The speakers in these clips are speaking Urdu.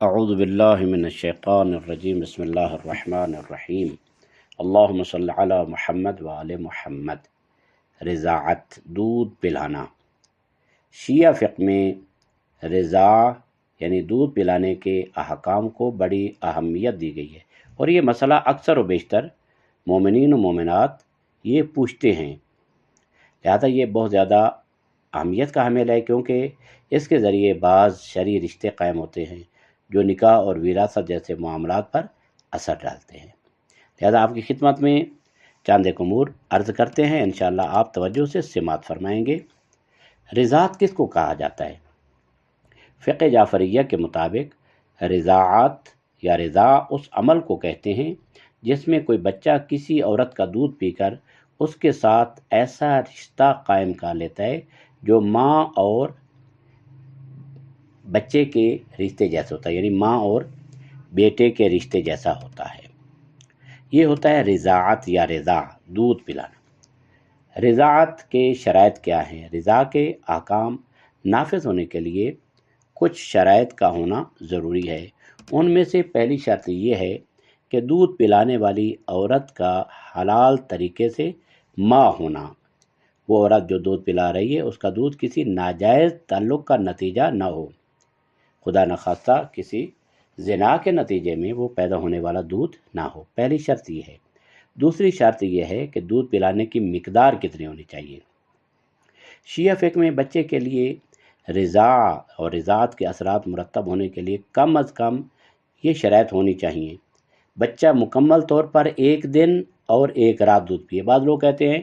اعوذ باللہ من الشیطان الرجیم بسم اللہ الرحمن الرحیم اللہم صلی علی محمد وآل محمد۔ رضاعت، دودھ پلانا۔ شیعہ فقہ میں رضاع یعنی دودھ پلانے کے احکام کو بڑی اہمیت دی گئی ہے، اور یہ مسئلہ اکثر و بیشتر مومنین و مومنات یہ پوچھتے ہیں، لہذا یہ بہت زیادہ اہمیت کا حامل ہے، کیونکہ اس کے ذریعے بعض شرعی رشتے قائم ہوتے ہیں جو نکاح اور وراثت جیسے معاملات پر اثر ڈالتے ہیں۔ لہذا آپ کی خدمت میں چند ایک امور عرض کرتے ہیں، انشاءاللہ آپ توجہ سے سماعت فرمائیں گے۔ رضاعت کس کو کہا جاتا ہے؟ فقہ جعفریہ کے مطابق رضاعت یا رضاع اس عمل کو کہتے ہیں جس میں کوئی بچہ کسی عورت کا دودھ پی کر اس کے ساتھ ایسا رشتہ قائم کر لیتا ہے جو ماں اور بچے کے رشتے جیسا ہوتا ہے، یعنی ماں اور بیٹے کے رشتے جیسا ہوتا ہے۔ یہ ہوتا ہے رضاعت یا رضاع، دودھ پلانا۔ رضاعت کے شرائط کیا ہیں؟ رضاع کے احکام نافذ ہونے کے لیے کچھ شرائط کا ہونا ضروری ہے۔ ان میں سے پہلی شرط یہ ہے کہ دودھ پلانے والی عورت کا حلال طریقے سے ماں ہونا۔ وہ عورت جو دودھ پلا رہی ہے اس کا دودھ کسی ناجائز تعلق کا نتیجہ نہ ہو، خدا نخواستہ کسی زنا کے نتیجے میں وہ پیدا ہونے والا دودھ نہ ہو۔ پہلی شرط یہ ہے۔ دوسری شرط یہ ہے کہ دودھ پلانے کی مقدار کتنی ہونی چاہیے۔ شیعہ فقہ میں بچے کے لیے رضاع اور رضاعت کے اثرات مرتب ہونے کے لیے کم از کم یہ شرائط ہونی چاہیے: بچہ مکمل طور پر ایک دن اور ایک رات دودھ پیے۔ بعض لوگ کہتے ہیں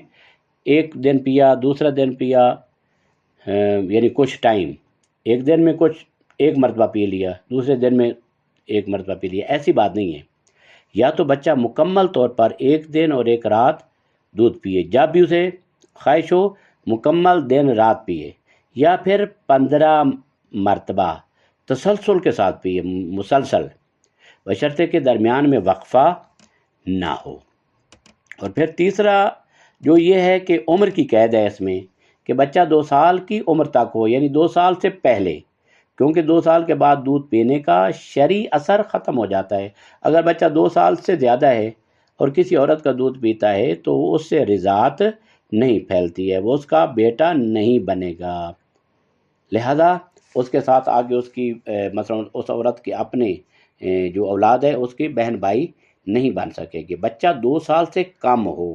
ایک دن پیا، دوسرا دن پیا، یعنی کچھ ٹائم، ایک دن میں کچھ ایک مرتبہ پی لیا، دوسرے دن میں ایک مرتبہ پی لیا۔ ایسی بات نہیں ہے۔ یا تو بچہ مکمل طور پر ایک دن اور ایک رات دودھ پیے، جب بھی اسے خواہش ہو مکمل دن رات پیے، یا پھر 15 مرتبہ تسلسل کے ساتھ پیے، مسلسل، بشرطے کے درمیان میں وقفہ نہ ہو۔ اور پھر تیسرا جو یہ ہے کہ عمر کی قید ہے اس میں، کہ بچہ 2 سال کی عمر تک ہو، یعنی 2 سال سے پہلے، کیونکہ 2 سال کے بعد دودھ پینے کا شرعی اثر ختم ہو جاتا ہے۔ اگر بچہ 2 سال سے زیادہ ہے اور کسی عورت کا دودھ پیتا ہے تو اس سے رضاعت نہیں پھیلتی ہے، وہ اس کا بیٹا نہیں بنے گا، لہذا اس کے ساتھ آگے اس کی مثلا اس عورت کے اپنے جو اولاد ہے اس کی بہن بھائی نہیں بن سکے گی۔ بچہ 2 سال سے کم ہو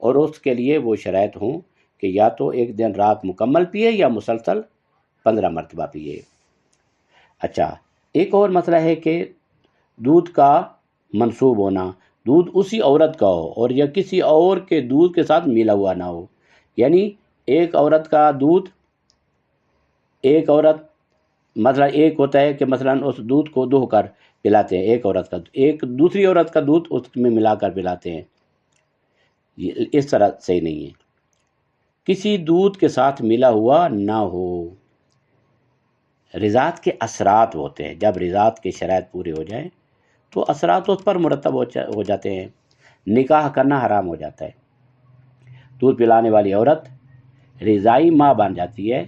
اور اس کے لیے وہ شرائط ہوں کہ یا تو ایک دن رات مکمل پیے یا مسلسل 15 مرتبہ پیے۔ اچھا، ایک اور مسئلہ ہے کہ دودھ کا منسوب ہونا، دودھ اسی عورت کا ہو اور یا کسی اور کے دودھ کے ساتھ ملا ہوا نہ ہو، یعنی ایک عورت کا دودھ، ایک عورت مثلا ایک ہوتا ہے کہ مثلا اس دودھ کو دو کر پلاتے ہیں، ایک عورت کا، ایک دوسری عورت کا دودھ اس میں ملا کر پلاتے ہیں، اس طرح صحیح نہیں ہے۔ کسی دودھ کے ساتھ ملا ہوا نہ ہو۔ رضاعت کے اثرات ہوتے ہیں، جب رضاعت کے شرائط پورے ہو جائیں تو اثرات اس پر مرتب ہو جاتے ہیں۔ نکاح کرنا حرام ہو جاتا ہے، دودھ پلانے والی عورت رضائی ماں بن جاتی ہے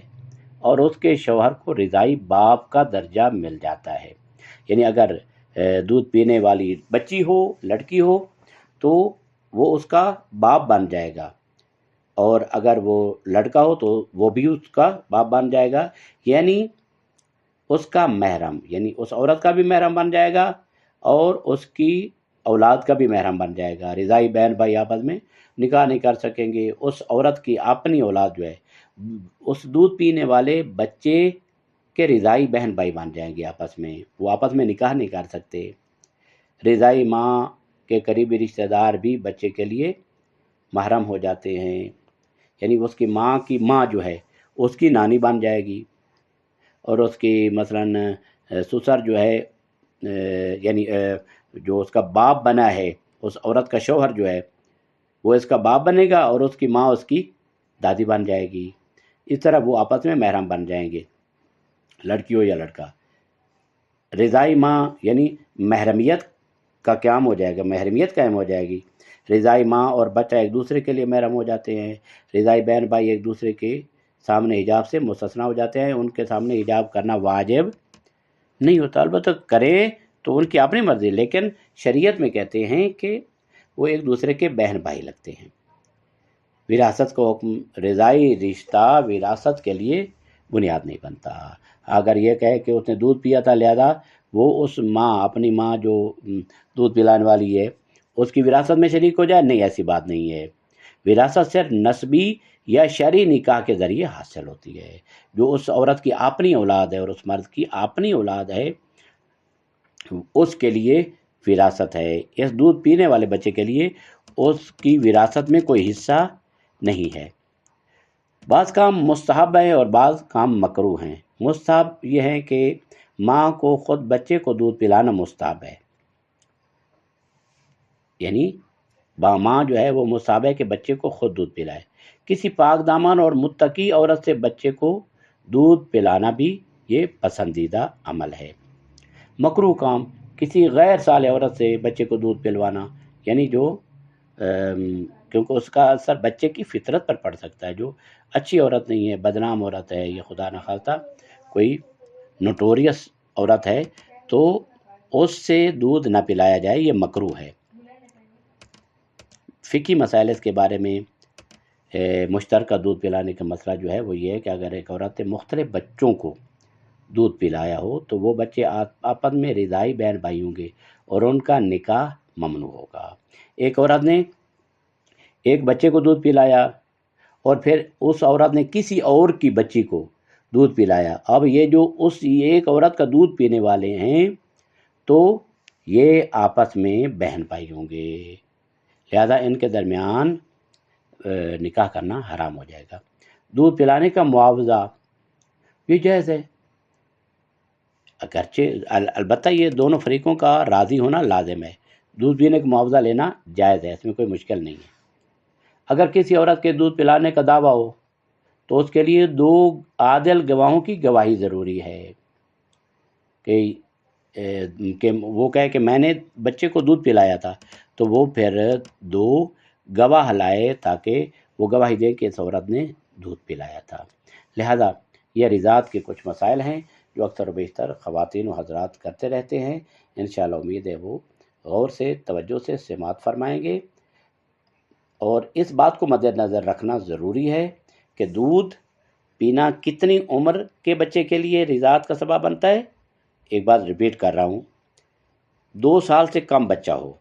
اور اس کے شوہر کو رضائی باپ کا درجہ مل جاتا ہے، یعنی اگر دودھ پینے والی بچی ہو، لڑکی ہو، تو وہ اس کا باپ بن جائے گا، اور اگر وہ لڑکا ہو تو وہ بھی اس کا باپ بن جائے گا، یعنی اس کا محرم، یعنی اس عورت کا بھی محرم بن جائے گا اور اس کی اولاد کا بھی محرم بن جائے گا۔ رضائی بہن بھائی آپس میں نکاح نہیں کر سکیں گے۔ اس عورت کی اپنی اولاد جو ہے اس دودھ پینے والے بچے کے رضائی بہن بھائی بن جائیں گے آپس میں، وہ آپس میں نکاح نہیں کر سکتے۔ رضائی ماں کے قریبی رشتہ دار بھی بچے کے لیے محرم ہو جاتے ہیں، یعنی اس کی ماں کی ماں جو ہے اس کی نانی بن جائے گی، اور اس کی مثلاً سسر جو ہے یعنی جو اس کا باپ بنا ہے، اس عورت کا شوہر جو ہے وہ اس کا باپ بنے گا اور اس کی ماں اس کی دادی بن جائے گی۔ اس طرح وہ آپس میں محرم بن جائیں گے، لڑکی ہو یا لڑکا۔ رضائی ماں یعنی محرمیت کا قیام ہو جائے گا، محرمیت قائم ہو جائے گی۔ رضائی ماں اور بچہ ایک دوسرے کے لیے محرم ہو جاتے ہیں۔ رضائی بہن بھائی ایک دوسرے کے سامنے حجاب سے مستثنیٰ ہو جاتے ہیں، ان کے سامنے حجاب کرنا واجب نہیں ہوتا، البتہ کریں تو ان کی اپنی مرضی، لیکن شریعت میں کہتے ہیں کہ وہ ایک دوسرے کے بہن بھائی لگتے ہیں۔ وراثت کا حکم، رضائی رشتہ وراثت کے لیے بنیاد نہیں بنتا۔ اگر یہ کہے کہ اس نے دودھ پیا تھا لہذا وہ اس ماں، اپنی ماں جو دودھ پلانے والی ہے، اس کی وراثت میں شریک ہو جائے، نہیں، ایسی بات نہیں ہے۔ وراثت صرف نسبی یا شرعی نکاح کے ذریعے حاصل ہوتی ہے۔ جو اس عورت کی اپنی اولاد ہے اور اس مرد کی اپنی اولاد ہے، اس کے لیے وراثت ہے۔ اس دودھ پینے والے بچے کے لیے اس کی وراثت میں کوئی حصہ نہیں ہے۔ بعض کام مستحب ہیں اور بعض کام مکروہ ہیں۔ مستحب یہ ہے کہ ماں کو خود بچے کو دودھ پلانا مستحب ہے، یعنی ماں جو ہے وہ مستحب ہے کہ بچے کو خود دودھ پلائے۔ کسی پاک دامن اور متقی عورت سے بچے کو دودھ پلانا بھی یہ پسندیدہ عمل ہے۔ مکروہ کام، کسی غیر صالح عورت سے بچے کو دودھ پلوانا، یعنی جو کیونکہ اس کا اثر بچے کی فطرت پر پڑ سکتا ہے۔ جو اچھی عورت نہیں ہے، بدنام عورت ہے، یہ خدا نخواستہ کوئی نوٹوریس عورت ہے، تو اس سے دودھ نہ پلایا جائے، یہ مکروہ ہے۔ فقہی مسائل اس کے بارے میں مشترکہ دودھ پلانے کا مسئلہ جو ہے وہ یہ ہے کہ اگر ایک عورت نے مختلف بچوں کو دودھ پلایا ہو تو وہ بچے آپس میں رضائی بہن بھائی ہوں گے اور ان کا نکاح ممنوع ہوگا۔ ایک عورت نے ایک بچے کو دودھ پلایا اور پھر اس عورت نے کسی اور کی بچی کو دودھ پلایا، اب یہ جو اس ایک عورت کا دودھ پینے والے ہیں تو یہ آپس میں بہن بھائی ہوں گے، لہذا ان کے درمیان نکاح کرنا حرام ہو جائے گا۔ دودھ پلانے کا معاوضہ یہ جائز ہے، اگرچہ البتہ یہ دونوں فریقوں کا راضی ہونا لازم ہے۔ دودھ پینے کا معاوضہ لینا جائز ہے، اس میں کوئی مشکل نہیں ہے۔ اگر کسی عورت کے دودھ پلانے کا دعویٰ ہو تو اس کے لیے 2 عادل گواہوں کی گواہی ضروری ہے کہ وہ کہے کہ میں نے بچے کو دودھ پلایا تھا، تو وہ پھر 2 گواہ لائے تاکہ وہ گواہی دے کہ اس عورت نے دودھ پلایا تھا۔ لہذا یہ رضاعت کے کچھ مسائل ہیں جو اکثر و بیشتر خواتین و حضرات کرتے رہتے ہیں۔ انشاءاللہ امید ہے وہ غور سے، توجہ سے سماعت فرمائیں گے، اور اس بات کو مد نظر رکھنا ضروری ہے کہ دودھ پینا کتنی عمر کے بچے کے لیے رضاعت کا سبب بنتا ہے۔ ایک بات ریپیٹ کر رہا ہوں، 2 سال سے کم بچہ ہو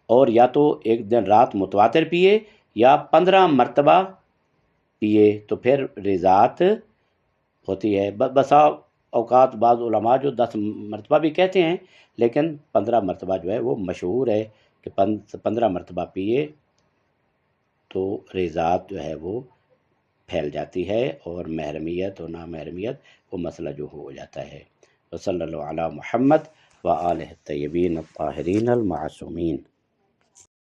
اور یا تو ایک دن رات متواتر پیے یا 15 مرتبہ پیے تو پھر رضاعت ہوتی ہے۔ بسا اوقات بعض علماء جو 10 مرتبہ بھی کہتے ہیں، لیکن 15 مرتبہ جو ہے وہ مشہور ہے کہ 15 مرتبہ پیے تو رضاعت جو ہے وہ پھیل جاتی ہے اور محرمیت اور نامحرمیت وہ مسئلہ جو ہو جاتا ہے۔ وصلی اللہ علی محمد وآلہ الطیبین الطاہرین المعصومین۔